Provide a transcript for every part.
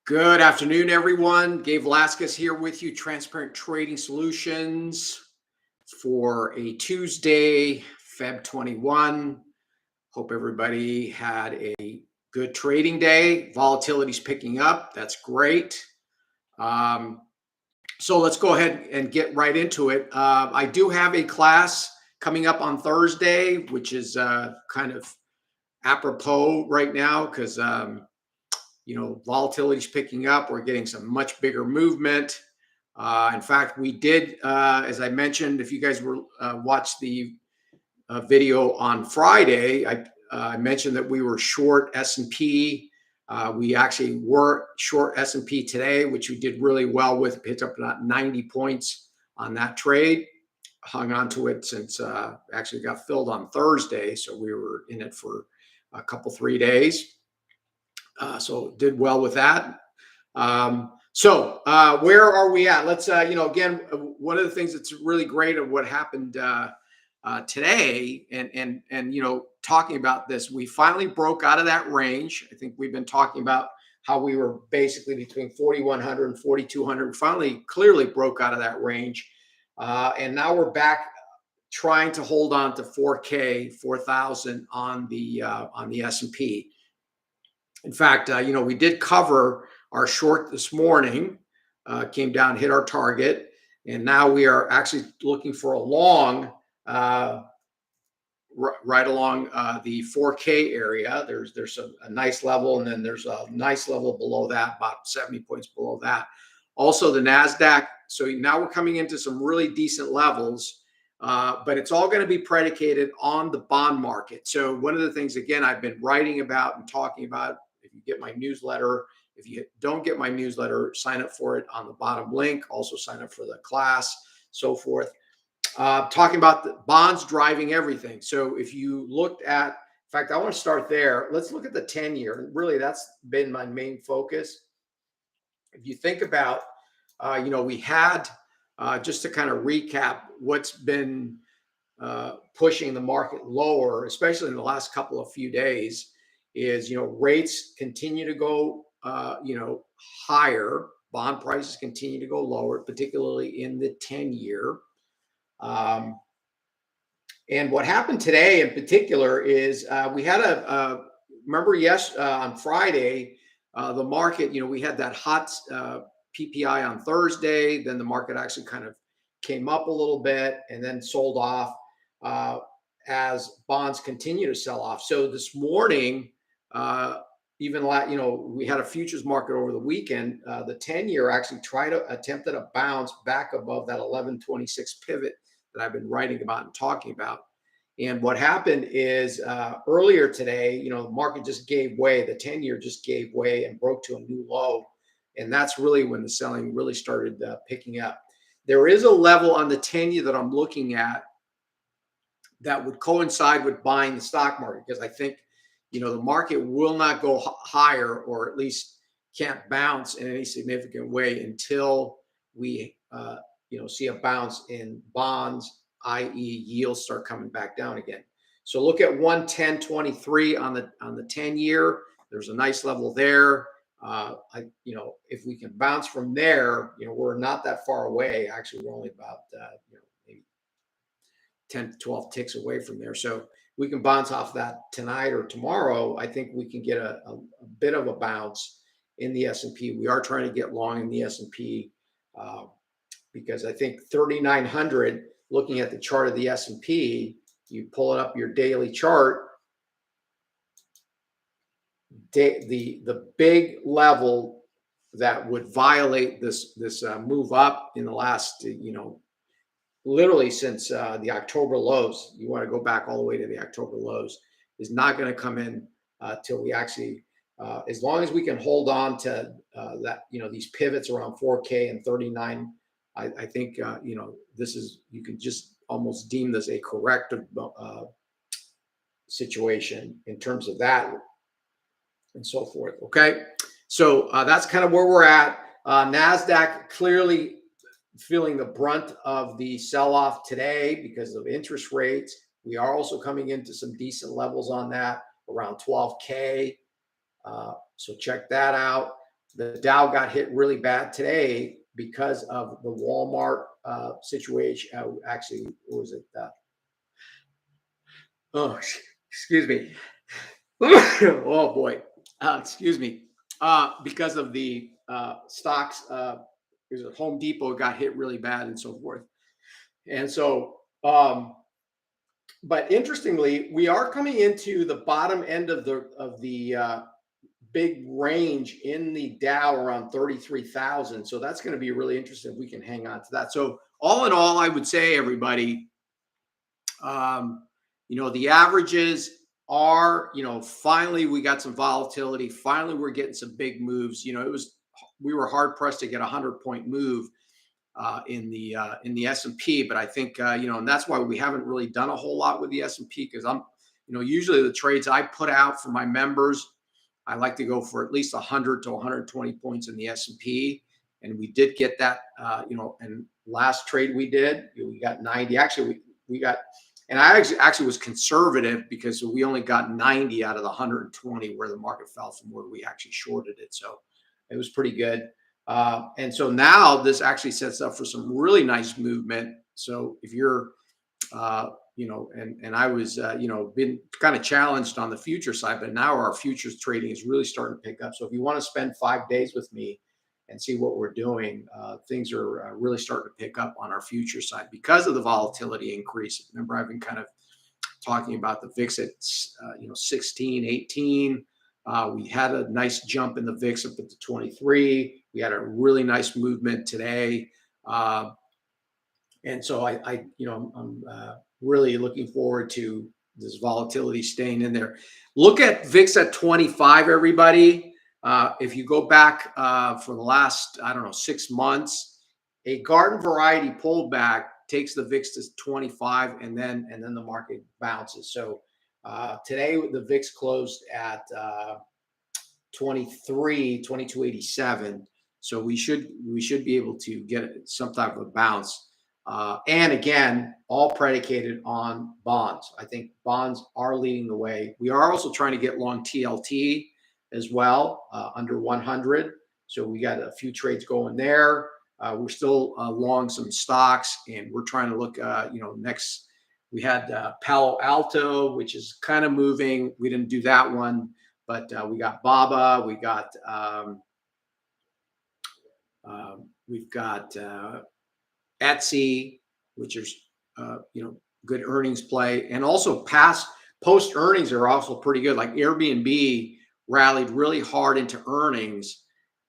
Good afternoon, everyone. Gabe Velazquez here with you, Transparent Trading Solutions for a Tuesday, Feb 21. Hope everybody had a good trading day. Volatility's picking up. That's great. So let's go ahead and get right into it. I do have a class coming up on Thursday, which is kind of apropos right now because volatility is picking up. We're getting some much bigger movement. In fact, we did, as I mentioned, if you guys were watched the video on Friday, I mentioned that we were short S&P. We actually were short S&P today, which we did really well with. Picked up about 90 points on that trade. Hung on to it since actually got filled on Thursday, so we were in it for a couple 3 days. So did well with that. Where are we at? Let's, again, one of the things that's really great of what happened today and talking about this, we finally broke out of that range. I think we've been talking about how we were basically between 4,100 and 4,200. We finally clearly broke out of that range. And now we're back trying to hold on to 4,000 on the S&P. In fact, we did cover our short this morning, came down, hit our target, and now we are actually looking for a long right along the 4K area. There's a nice level, and then there's a nice level below that, about 70 points below that. Also, the NASDAQ. So now we're coming into some really decent levels, but it's all going to be predicated on the bond market. So one of the things, again, I've been writing about and talking about, if you get my newsletter, if you don't get my newsletter, sign up for it on the bottom link. Also sign up for the class, so forth. Talking about the bonds driving everything. So if you looked at, in fact, I want to start there. Let's look at the 10-year. Really, that's been my main focus. If you think about, we had, just to kind of recap what's been pushing the market lower, especially in the last couple of few days, is, rates continue to go, higher. Bond prices continue to go lower, particularly in the 10-year. And what happened today in particular is we had remember, on Friday, the market, we had that hot PPI on Thursday. Then the market actually kind of came up a little bit and then sold off as bonds continue to sell off. So this morning, we had a futures market over the weekend. The 10-year actually attempted a bounce back above that 1126 pivot that I've been writing about and talking about. And what happened is earlier today, the market just gave way. The 10-year just gave way and broke to a new low. And that's really when the selling really started picking up. There is a level on the 10-year that I'm looking at that would coincide with buying the stock market, because I think, the market will not go higher, or at least can't bounce in any significant way until we, see a bounce in bonds, i.e., yields start coming back down again. So look at 110.23 on the 10-year. There's a nice level there. If we can bounce from there, we're not that far away. Actually, we're only about maybe 10 to 12 ticks away from there. So we can bounce off that tonight or tomorrow. I think we can get a bit of a bounce in the S&P. We are trying to get long in the S&P because I think 3,900, looking at the chart of the S&P, you pull it up your daily chart, the big level that would violate this move up in the last, literally since the October lows. You want to go back all the way to the October lows, is not going to come in till we actually, as long as we can hold on to that, these pivots around 4K and 39. I think, this is, you can just almost deem this a corrective situation in terms of that and so forth. Okay. So that's kind of where we're at. NASDAQ clearly feeling the brunt of the sell-off today because of interest rates. We are also coming into some decent levels on that, around 12K. So check that out. The Dow got hit really bad today because of the Walmart situation. Actually, what was it? Oh, excuse me. Oh boy. Excuse me. Because of the stocks, there's a Home Depot got hit really bad and so forth. And so, but interestingly, we are coming into the bottom end of the big range in the Dow around 33,000. So that's going to be really interesting if we can hang on to that. So all in all, I would say, everybody, the averages are, finally we got some volatility. Finally, we're getting some big moves. We were hard pressed to get a 100-point move in the S&P, but I think and that's why we haven't really done a whole lot with the S&P, because usually the trades I put out for my members, I like to go for at least 100 to 120 points in the S&P, and we did get that. And last trade we did, we got 90. Actually, we got, and I actually was conservative because we only got 90 out of the 120 where the market fell from where we actually shorted it. So it was pretty good. And so now this actually sets up for some really nice movement. So if you're, and I was, been kind of challenged on the future side, but now our futures trading is really starting to pick up. So if you want to spend 5 days with me and see what we're doing, things are really starting to pick up on our future side because of the volatility increase. Remember, I've been kind of talking about the VIX at 16, 18. We had a nice jump in the VIX up at the 23. We had a really nice movement today, and so I'm really looking forward to this volatility staying in there. Look at VIX at 25, everybody. If you go back for the last, 6 months, a garden variety pullback takes the VIX to 25, and then the market bounces. So today the VIX closed at 2287. So we should be able to get some type of a bounce. And again, all predicated on bonds. I think bonds are leading the way. We are also trying to get long TLT as well, under 100. So we got a few trades going there. We're still long some stocks, and we're trying to look, next. We had Palo Alto, which is kind of moving. We didn't do that one, but we got BABA. We've got Etsy, which is good earnings play, and also post earnings are also pretty good. Like Airbnb rallied really hard into earnings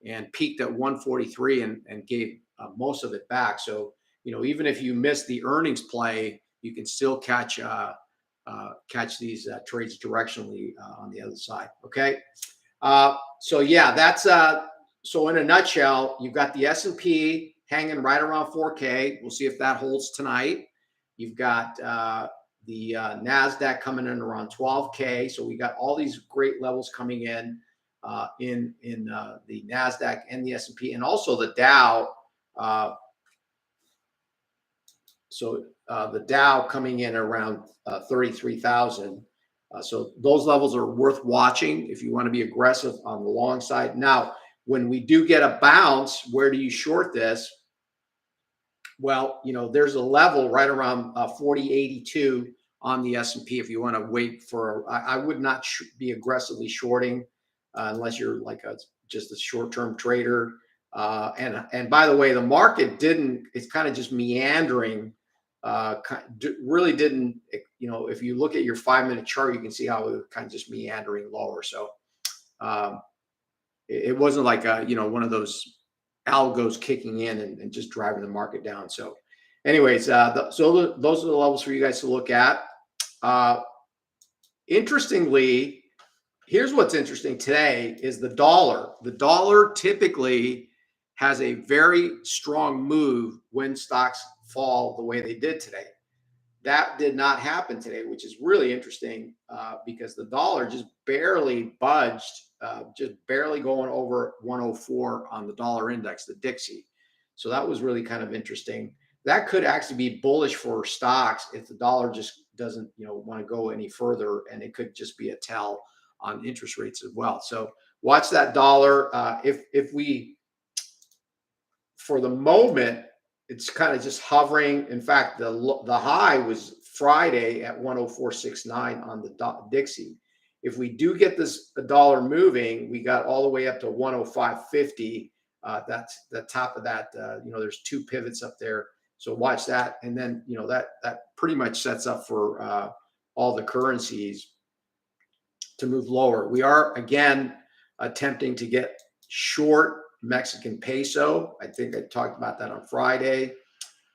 and peaked at 143 and gave most of it back. So even if you miss the earnings play, you can still catch these trades directionally on the other side. Okay, so yeah, that's so in a nutshell, you've got the S&P hanging right around 4K. We'll see if that holds tonight. You've got the NASDAQ coming in around 12K. So we got all these great levels coming in the NASDAQ and the S&P, and also the Dow. The Dow coming in around 33,000. So those levels are worth watching if you want to be aggressive on the long side. Now, when we do get a bounce, where do you short this? Well, there's a level right around 4082 on the S&P. If you want to wait for, I would not be aggressively shorting unless you're like just a short-term trader. And by the way, the market it's kind of just meandering. Really didn't, if you look at your 5-minute chart, you can see how it was kind of just meandering lower. So it wasn't like one of those algos kicking in and just driving the market down. So anyways, those are the levels for you guys to look at. Interestingly, here's what's interesting today is the dollar. The dollar typically has a very strong move when stocks fall the way they did today. That did not happen today, which is really interesting because the dollar just barely budged, just barely going over 104 on the dollar index, the Dixie. So that was really kind of interesting. That could actually be bullish for stocks if the dollar just doesn't, want to go any further, and it could just be a tell on interest rates as well. So watch that dollar. If we, for the moment, it's kind of just hovering. In fact, the high was Friday at 104.69 on the Dixie. If we do get this a dollar moving, we got all the way up to 105.50. That's the top of that. There's two pivots up there, so watch that. And then that pretty much sets up for all the currencies to move lower. We are again attempting to get short Mexican peso. I think I talked about that on Friday.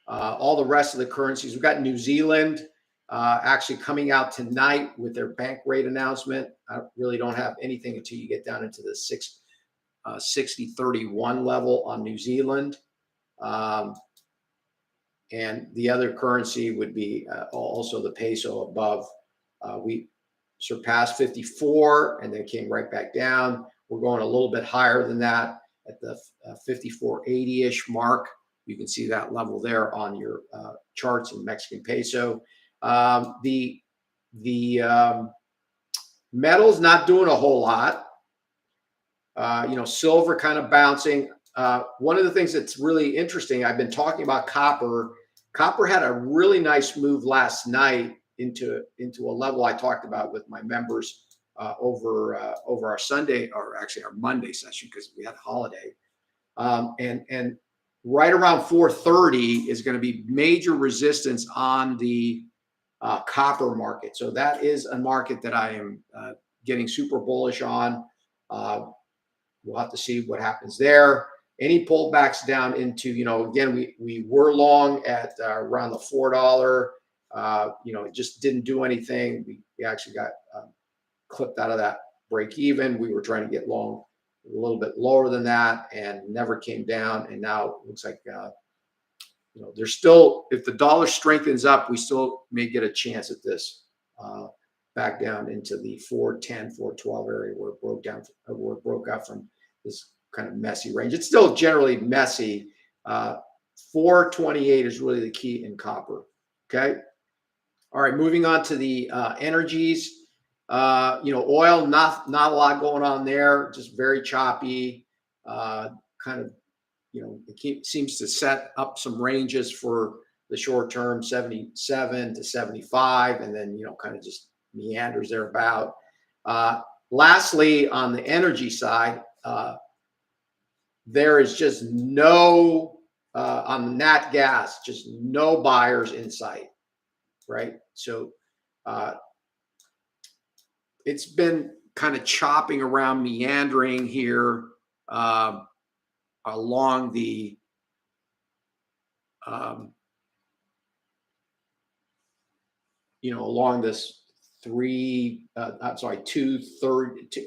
All the rest of the currencies, we've got New Zealand actually coming out tonight with their bank rate announcement. I really don't have anything until you get down into the 60.31 level on New Zealand. And the other currency would be also the peso above. We surpassed 54 and then came right back down. We're going a little bit higher than that at the 54.80-ish mark. You can see that level there on your charts in Mexican peso. The metal's not doing a whole lot. Silver kind of bouncing. One of the things that's really interesting, I've been talking about copper. Copper had a really nice move last night into a level I talked about with my members over our Sunday, or actually our Monday session, because we had a holiday. And right around 430 is going to be major resistance on the copper market. So that is a market that I am getting super bullish on. We'll have to see what happens there. Any pullbacks down into, again, we were long at around the $4. It just didn't do anything. We actually got clipped out of that break even. We were trying to get long a little bit lower than that and never came down. And now it looks like, there's still, if the dollar strengthens up, we still may get a chance at this back down into the 410, 412 area where it broke out from this kind of messy range. It's still generally messy. 428 is really the key in copper. Okay. All right. Moving on to the energies. Oil, not a lot going on there. Just very choppy. Kind of, it seems to set up some ranges for the short term, 77 to 75, and then, kind of just meanders thereabout. Lastly, on the energy side, there is just no, on the nat gas, just no buyers in sight, right? So it's been kind of chopping around, meandering here along the along this 230.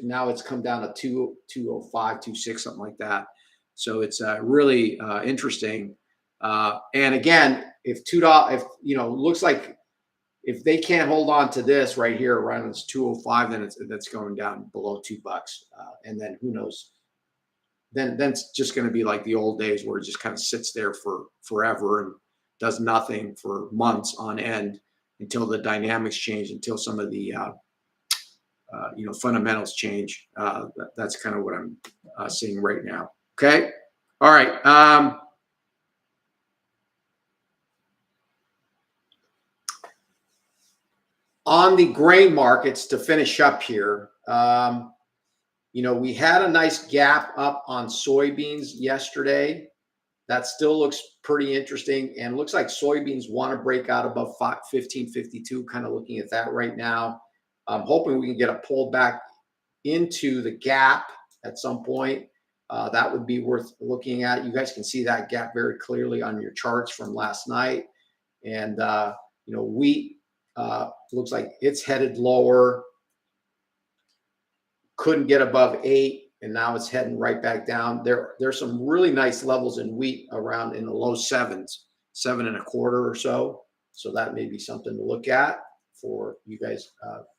Now it's come down to 205, 206, something like that. So it's really interesting. And again, if $2, looks like if they can't hold on to this right here around this 205, then that's going down below $2. And then who knows? Then it's just going to be like the old days where it just kind of sits there for forever and does nothing for months on end until the dynamics change, until some of the fundamentals change. That's kind of what I'm seeing right now. Okay. All right. On the grain markets, to finish up here, we had a nice gap up on soybeans yesterday. That still looks pretty interesting, and looks like soybeans want to break out above 15.52. Kind of looking at that right now. I'm hoping we can get a pullback into the gap at some point. That would be worth looking at. You guys can see that gap very clearly on your charts from last night. And wheat looks like it's headed lower. Couldn't get above 8. And now it's heading right back down. There's some really nice levels in wheat around in the low 7s, 7.25 or so. So that may be something to look at for you guys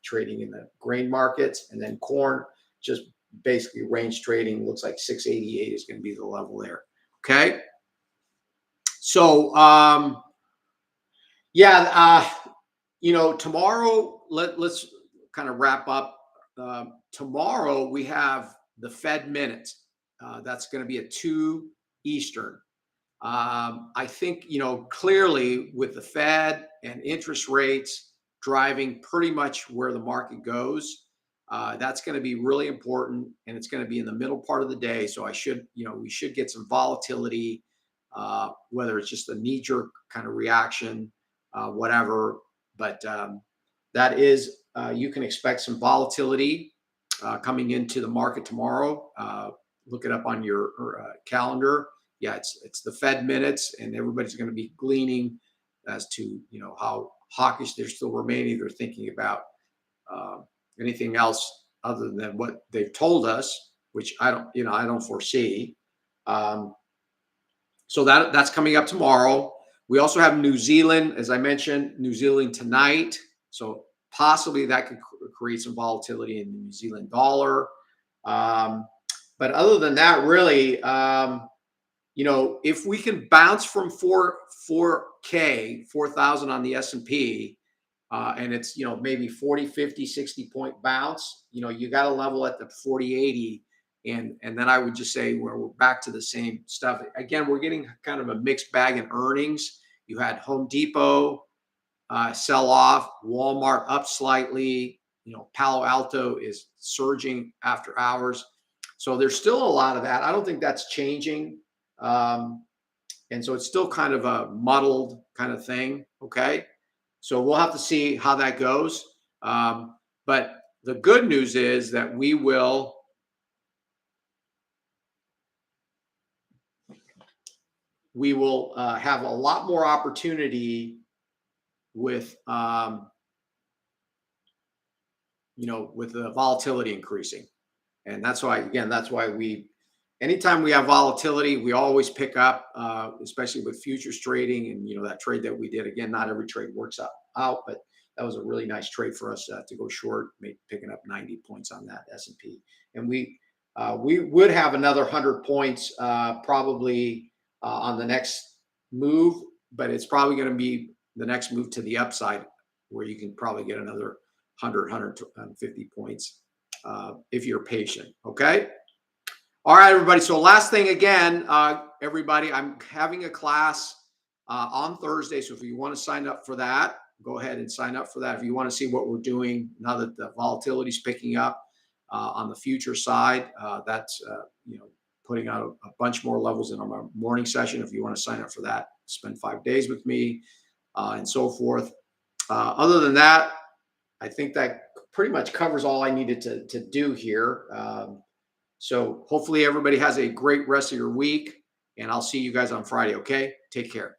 trading in the grain markets. And then corn, just basically range trading. Looks like 688 is going to be the level there. Okay. So tomorrow let's kind of wrap up. Tomorrow we have the Fed minutes. That's going to be at 2 Eastern. I think, clearly with the Fed and interest rates driving pretty much where the market goes, that's going to be really important, and it's going to be in the middle part of the day. So we should get some volatility, whether it's just a knee-jerk kind of reaction, whatever. But that is, you can expect some volatility coming into the market tomorrow. Look it up on your calendar. Yeah, it's the Fed minutes, and everybody's going to be gleaning as to how hawkish they're still remaining. They're thinking about anything else other than what they've told us, which I don't foresee. So that's coming up tomorrow. We also have New Zealand, as I mentioned, New Zealand tonight. So possibly that could create some volatility in the New Zealand dollar. But other than that, really, if we can bounce from 4,000 on the S&P, and it's, maybe 40, 50, 60 point bounce, you got to level at the 40, 80. And then I would just say we're back to the same stuff. Again, we're getting kind of a mixed bag in earnings. You had Home Depot sell off, Walmart up slightly, Palo Alto is surging after hours. So there's still a lot of that. I don't think that's changing. And so it's still kind of a muddled kind of thing. Okay. So we'll have to see how that goes. But the good news is that we will have a lot more opportunity with, with the volatility increasing. And that's why anytime we have volatility, we always pick up, especially with futures trading. And, that trade that we did, again, not every trade works out, but that was a really nice trade for us to go short, picking up 90 points on that S&P. And we would have another 100 points probably on the next move, but it's probably going to be the next move to the upside, where you can probably get another 100, 150 points if you're patient. Okay. All right, everybody. So last thing again, everybody, I'm having a class on Thursday. So if you want to sign up for that, go ahead and sign up for that. If you want to see what we're doing now that the volatility is picking up on the future side, that's, putting out a bunch more levels in our morning session. If you want to sign up for that, spend 5 days with me and so forth. Other than that, I think that pretty much covers all I needed to do here. So hopefully everybody has a great rest of your week, and I'll see you guys on Friday. Okay. Take care.